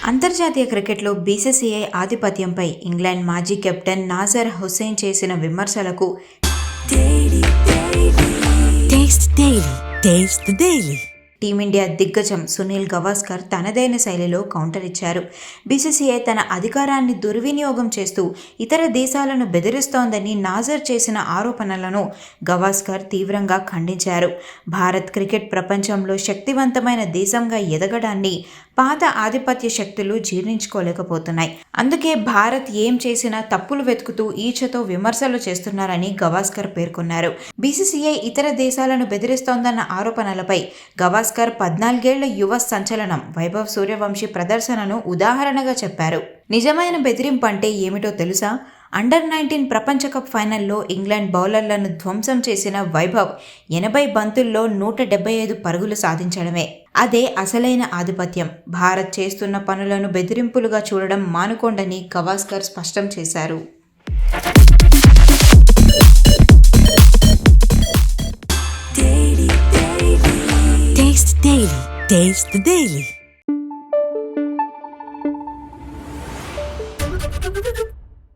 అంతర్జాతీయ క్రికెట్లో BCCI ఆధిపత్యంపై England మాజీ కెప్టెన్ నాజర్ హుస్సేన్ చేసిన విమర్శలకు టీమిండియా దిగ్గజం సునీల్ గవాస్కర్ తనదైన శైలిలో కౌంటర్ ఇచ్చారు. బీసీసీఐ తన అధికారాన్ని దుర్వినియోగం చేస్తూ ఇతర దేశాలను బెదిరిస్తోందని నాజర్ చేసిన ఆరోపణలను గవాస్కర్ తీవ్రంగా ఖండించారు. భారత్ క్రికెట్ ప్రపంచంలో శక్తివంతమైన దేశంగా ఎదగడాన్ని పాత ఆధిపత్య శక్తులు జీర్ణించుకోలేకపోతున్నాయి. అందుకే భారత్ ఏం చేసినా తప్పులు వెతుకుతూ ఈర్ష్యతో విమర్శలు చేస్తున్నారని గవాస్కర్ పేర్కొన్నారు. బీసీసీఐ ఇతర దేశాలను బెదిరిస్తోందన్న ఆరోపణలపై గవాస్కర్ 14 ఏళ్ల యువ సంచలనం వైభవ్ సూర్యవంశీ ప్రదర్శనను ఉదాహరణగా చెప్పారు. నిజమైన బెదిరింపు అంటే ఏమిటో తెలుసా? అండర్-19 ప్రపంచ కప్ ఫైనల్లో ఇంగ్లాండ్ బౌలర్లను ధ్వంసం చేసిన వైభవ్ 80 బంతుల్లో 175 పరుగులు సాధించడమే. అదే అసలైన ఆధిపత్యం. భారత్ చేస్తున్న పనులను బెదిరింపులుగా చూడడం మానుకోండని గవాస్కర్ స్పష్టం చేశారు. Taste the Daily.